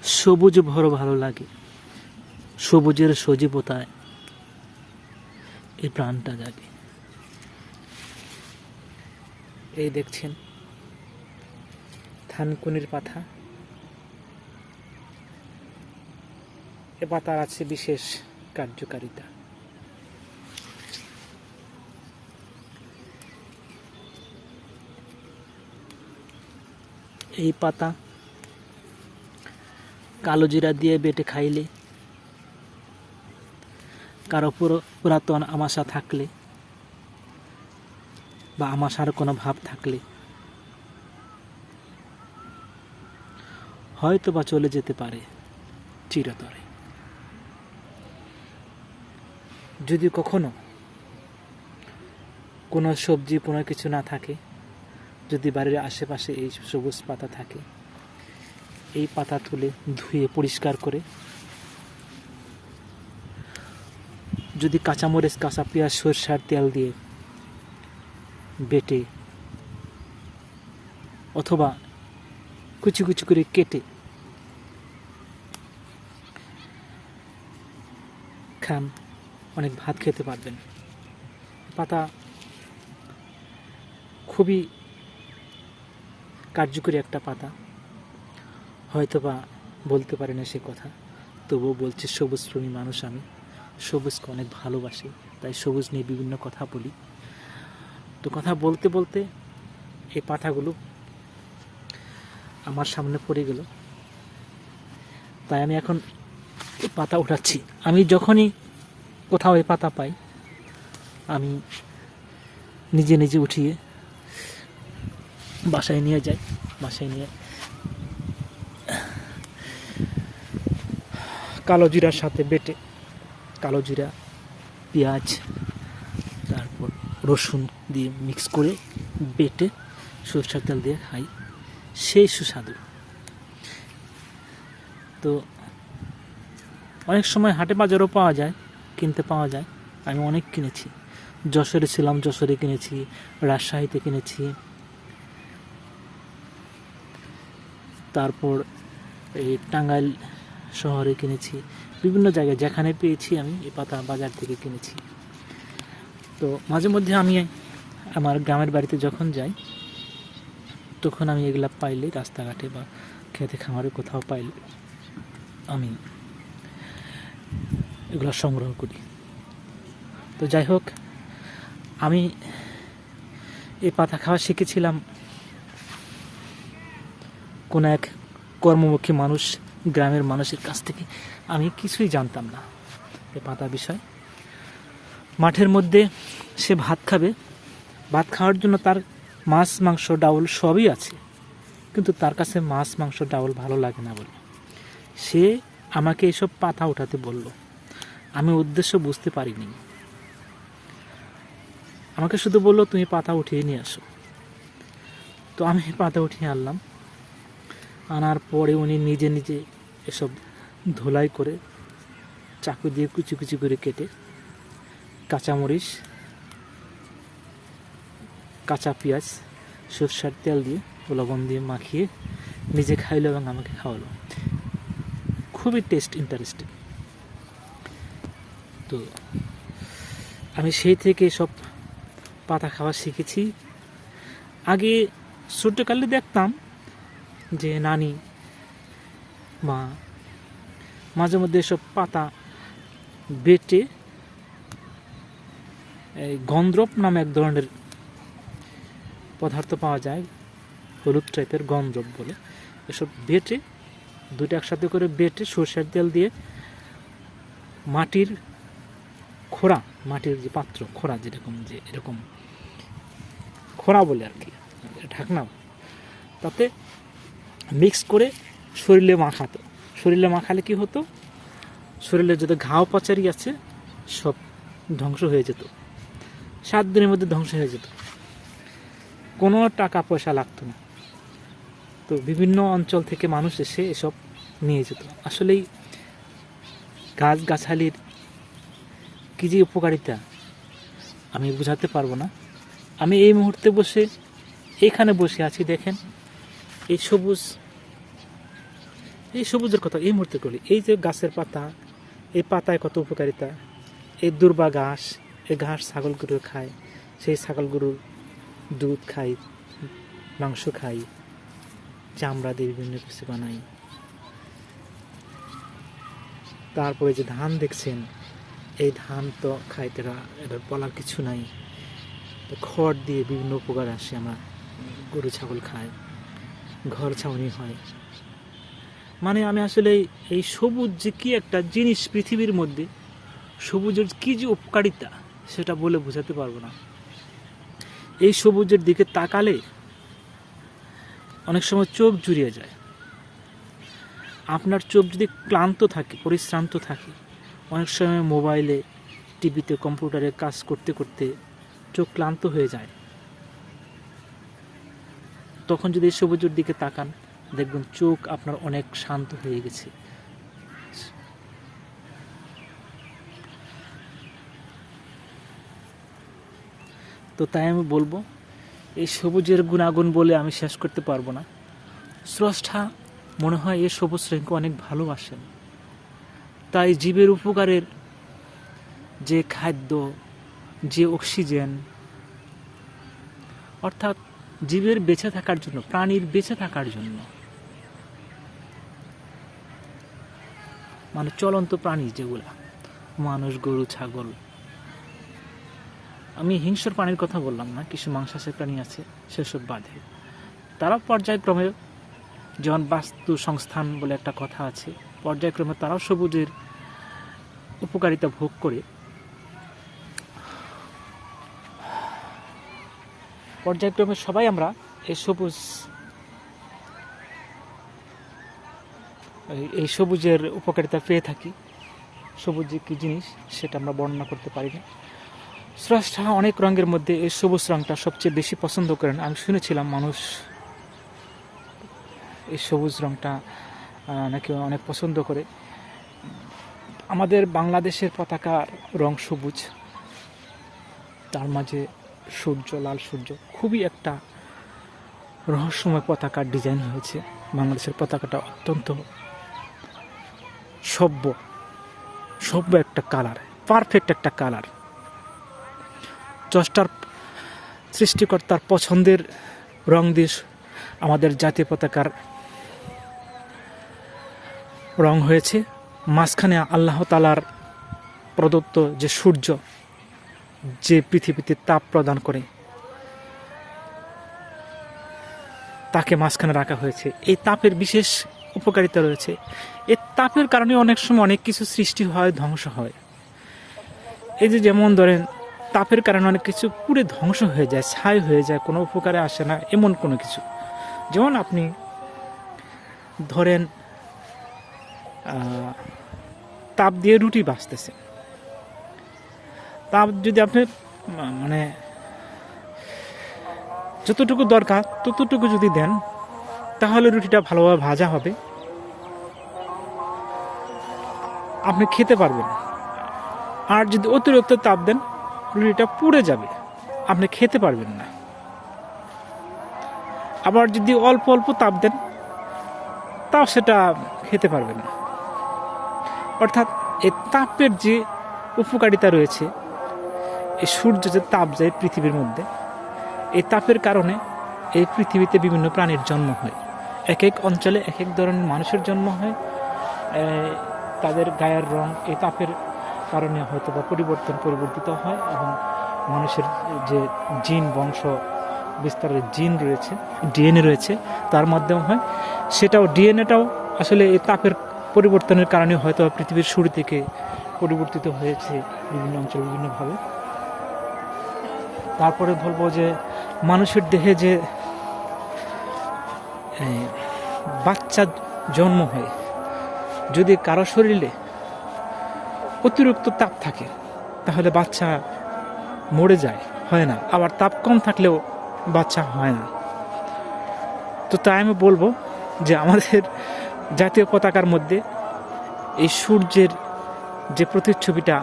সবুজ ভরো ভালো লাগে, সবুজের সজীবতায় এই প্রাণটা জাগে। এই দেখছেন থানকুনির পাতা। এ পাতার আছে বিশেষ কার্যকারিতা। এই পাতা কালো জিরা দিয়ে বেটে খাইলে, কারো পুরাতন আমাশা থাকলে বা আমাশার কোনো ভাব থাকলে হয়তো বা চলে যেতে পারে চিরতরে। যদি কখনো কোনো সবজি কোনো কিছু না থাকে, যদি বাড়ির আশেপাশে এই সবুজ পাতা থাকে, এই পাতা তুলে ধুয়ে পরিষ্কার করে যদি কাঁচামরিচ, কাঁচা পেঁয়াজ, সরষের তেল দিয়ে বেটে অথবা কুচি কুচি করে কেটে খান, অনেক ভাত খেতে পারবেন। পাতা খুবই কার্যকরী একটা পাতা। হয়তোবা বলতে পারি না সে কথা, তবুও বলছি, সবুজ প্রেমী মানুষ আমি, সবুজকে অনেক ভালোবাসি, তাই সবুজ নিয়ে বিভিন্ন কথা বলি। তো কথা বলতে বলতে এই পাতাগুলো আমার সামনে পড়ে গেল, তাই আমি এখন এই পাতা উঠাচ্ছি। আমি যখনই কোথাও এই পাতা পাই, আমি নিজে নিজে উঠিয়ে বাসায় নিয়ে যাই। বাসায় নিয়ে কালো জিরার সাথে বেটে, কালো জিরা, পেঁয়াজ, তারপর রসুন দিয়ে মিক্স করে বেটে সরষের তেল দিয়ে খাই, সেই সুস্বাদু। তো অনেক সময় হাটে বাজারও পাওয়া যায়, কিনতে পাওয়া যায়। আমি অনেক কিনেছি, যশোরে ছিলাম, যশোরে কিনেছি, রাজশাহীতে কিনেছি, তারপর এই টাঙ্গাইল শহরে কিনেছি, বিভিন্ন জায়গায় যেখানে পেয়েছি আমি এই পাতা বাজার থেকে কিনেছি। তো মাঝে মধ্যে আমি আমার গ্রামের বাড়িতে যখন যাই, তখন আমি এগুলা পাইলে, রাস্তাঘাটে বা খেতে খামারে কোথাও পাইলে আমি এগুলো সংগ্রহ করি। তো যাই হোক, আমি এই পাতা খাওয়া শিখেছিলাম কোনো এক কর্মমুখী মানুষ, গ্রামের মানুষের কাছ থেকে। আমি কিছুই জানতাম না এই পাতা বিষয়। মাঠের মধ্যে সে ভাত খাবে, ভাত খাওয়ার জন্য তার মাছ, মাংস, ডাউল সবই আছে, কিন্তু তার কাছে মাছ, মাংস, ডাউল ভালো লাগে না বলে সে আমাকে এইসব পাতা উঠাতে বলল। আমি উদ্দেশ্য বুঝতে পারিনি, আমাকে শুধু বললো তুমি পাতা উঠিয়ে নিয়ে আসো। তো আমি পাতা উঠিয়ে আনলাম। আনার পরে উনি নিজে নিজে এসব ধোলাই করে চাকু দিয়ে কুচি কুচি করে কেটে কাঁচামরিচ, কাঁচা পেঁয়াজ, সরষের তেল দিয়ে লবণ দিয়ে মাখিয়ে নিজে খাইলো এবং আমাকে খাওয়ালো। খুবই টেস্ট ইন্টারেস্টিং। তো আমি সেই থেকে সব পাতা খাওয়া শিখেছি। আগে ছোটকালে দেখতাম যে নানি, মা মাঝে মধ্যে এসব পাতা বেটে, এই গন্ধরপ নামে এক ধরনের পদার্থ পাওয়া যায়, হলুদ টাইপের, গন্ধরপ বলে, এসব বেটে দুটো একসাথে করে বেটে সরষের তেল দিয়ে মাটির খোড়া, মাটির যে পাত্র, খোড়া যেরকম, যে এরকম খোড়া বলে আর কি, ঢাকনা, তাতে মিক্স করে শরীরে মাখাতো। শরীরে মাখালে কি হতো, শরীরে যত ঘাও পাচারি আছে সব ধ্বংস হয়ে যেত, 7 দিনের মধ্যে ধ্বংস হয়ে যেত, কোনো টাকা পয়সা লাগতো না। তো বিভিন্ন অঞ্চল থেকে মানুষ এসে এসব নিয়ে যেত। আসলেই গাছগাছালির কী যে উপকারিতা আমি বোঝাতে পারবো না। আমি এই মুহূর্তে এখানে বসে আছি, দেখেন এই সবুজ এই সবুজের কথা এই মুহূর্তে করি, এই যে গাছের পাতা, এই পাতায় কত উপকারিতা, এই দুর্বা ঘাস, এই ঘাস ছাগল গরু খায়, সেই ছাগল গরুর দুধ খাই, মাংস খাই, চামড়া দিয়ে বিভিন্ন কিছু বানাই। তারপরে যে ধান দেখছেন, এই ধান তো খাইতে এটার বলার কিছু নাই, খড় দিয়ে বিভিন্ন উপকার আসে, আমরা গরু ছাগল খায়, ঘর ছাউনি হয়। মানে আমি আসলে এই সবুজ যে কি একটা জিনিস পৃথিবীর মধ্যে, সবুজের কি যে উপকারিতা সেটা বলে বোঝাতে পারবো না। এই সবুজের দিকে তাকালে অনেক সময় চোখ জুড়িয়ে যায়। আপনার চোখ যদি ক্লান্ত থাকে, পরিশ্রান্ত থাকে, অনেক সময় মোবাইলে, টিভিতে, কম্পিউটারে কাজ করতে করতে চোখ ক্লান্ত হয়ে যায়, তখন যদি সবুজের দিকে তাকান দেখবেন চোখ আপনার অনেক শান্ত হয়ে গেছে। তো তাই আমি বলবো, এই সবুজের গুণাগুণ বলে আমি শেষ করতে পারবো না। স্রষ্টা মনে হয় এই সবুজ শ্রেণীকে অনেক ভালোবাসেন, তাই জীবের উপকারের যে খাদ্য, যে অক্সিজেন, অর্থাৎ জীবের বেঁচে থাকার জন্য, প্রাণীর বেঁচে থাকার জন্য, মানে চলন্ত প্রাণী যেগুলা মানুষ, গরু, ছাগল, আমি হিংস্র প্রাণীর কথা বললাম না, কিছু মাংসাশী প্রাণী আছে সেসব বাদে, তারা পর্যায়ক্রমে, যেমন বাস্তু সংস্থান বলে একটা কথা আছে, পর্যায়ক্রমে তারাও সবুজের উপকারিতা ভোগ করে। পর্যায়ক্রমে সবাই আমরা এই সবুজের উপকারিতা পেয়ে থাকি। সবুজ যে কী জিনিস সেটা আমরা বর্ণনা করতে পারি না। স্রষ্টা অনেক রঙের মধ্যে এই সবুজ রঙটা সবচেয়ে বেশি পছন্দ করেন। আমি শুনেছিলাম মানুষ এই সবুজ রঙটা নাকি অনেক পছন্দ করে। আমাদের বাংলাদেশের পতাকার রং সবুজ, তার মাঝে সূর্য, লাল সূর্য, খুবই একটা রহস্যময় পতাকার ডিজাইন হয়েছে। বাংলাদেশের পতাকাটা অত্যন্ত সভ্য একটা কালার, পারফেক্ট একটা কালার। স্রষ্টার, সৃষ্টিকর্তার পছন্দের রং দিয়ে আমাদের জাতীয় পতাকার রং হয়েছে। মাঝখানে আল্লাহ তাআলার প্রদত্ত যে সূর্য, যে পৃথিবীতে তাপ প্রদান করে, তাকে মাঝখানে রাখা হয়েছে। এই তাপের বিশেষ উপকারিতা রয়েছে। এই তাপের কারণে অনেক সময় অনেক কিছু সৃষ্টি হয়, ধ্বংস হয়। এই যে যেমন ধরেন, তাপের কারণে অনেক কিছু পুরো ধ্বংস হয়ে যায়, ছাই হয়ে যায়, কোনো উপকারে আসে না এমন কোনো কিছু। যেমন আপনি ধরেন তাপ দিয়ে রুটি ভাজতেছে, তাপ যদি আপনি মানে যতটুকু দরকার ততটুকু যদি দেন, তাহলে রুটিটা ভালোভাবে ভাজা হবে, আপনি খেতে পারবেন। আর যদি অতিরিক্ত তাপ দেন, রুটিটা পুড়ে যাবে, আপনি খেতে পারবেন না। আবার যদি অল্প অল্প তাপ দেন, তাও সেটা খেতে পারবেন না। অর্থাৎ এই তাপের যে উপকারিতা রয়েছে, এই সূর্য যে তাপ যায় পৃথিবীর মধ্যে, এই তাপের কারণে এই পৃথিবীতে বিভিন্ন প্রাণীর জন্ম হয়। এক এক অঞ্চলে এক এক ধরনের মানুষের জন্ম হয়। তাদের গায়ের রং এই তাপের কারণে হয়তো বা পরিবর্তিত হয়, এবং মানুষের যে জিন, বংশ বিস্তারের জিন রয়েছে, ডিএনএ রয়েছে, তার মাধ্যমে হয়। সেটাও, ডিএনএটাও আসলে এই তাপের পরিবর্তনের কারণে হয়তো পৃথিবীর শুরু থেকে পরিবর্তিত হয়েছে বিভিন্ন অঞ্চলে বিভিন্নভাবে। তারপরে বলবো যে মানুষের দেহে যে বাচ্চা জন্ম হয়, যদি কারো শরীরে অতিরিক্ত তাপ থাকে তাহলে বাচ্চা মরে যায়, হয় না। আবার তাপ কম থাকলেও বাচ্চা হয় না। তো তাই আমি বলবো যে আমাদের জাতীয় পতাকার মধ্যে এই সূর্যের যে প্রতিচ্ছবিটা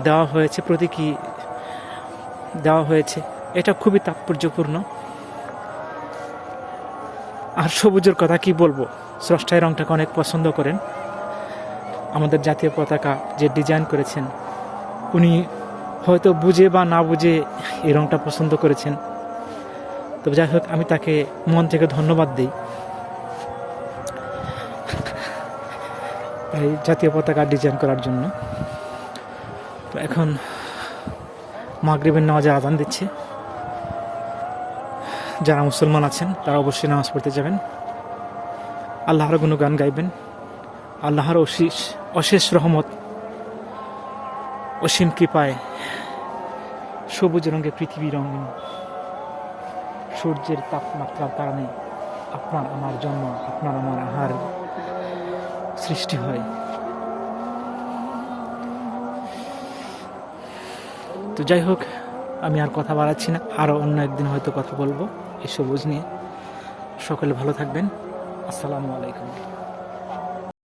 দেওয়া হয়েছে, প্রতীকী দেওয়া হয়েছে, এটা খুবই তাৎপর্যপূর্ণ। আর সবুজের কথা কি বলবো, স্রষ্টা এই রংটাকে অনেক পছন্দ করেন। আমাদের জাতীয় পতাকা যে ডিজাইন করেছেন, উনি হয়তো বুঝে বা না বুঝে এই রংটা পছন্দ করেছেন। তবে যাই হোক, আমি তাকে মন থেকে ধন্যবাদ দিই এই জাতীয় পতাকা ডিজাইন করার জন্য। তো এখন মাগরিবের নামাজে আজান দিচ্ছে। যারা মুসলমান আছেন তারা অবশ্যই নামাজ পড়তে যাবেন, আল্লাহর গুণগান গাইবেন। আল্লাহর অশেষ রহমত, অসীম কৃপায় সবুজ রঙের পৃথিবী রঙিন। সূর্যের তাপমাত্রার কারণে আপনার আমার জন্ম, আপনার আমার আহার সৃষ্টি হয়। তো যাই হোক, আমি আর কথা বাড়াচ্ছি না, আরও অন্য একদিন হয়তো কথা বলবো এই সবুজ নিয়ে। সকলে ভালো থাকবেন। আসসালামু আলাইকুম।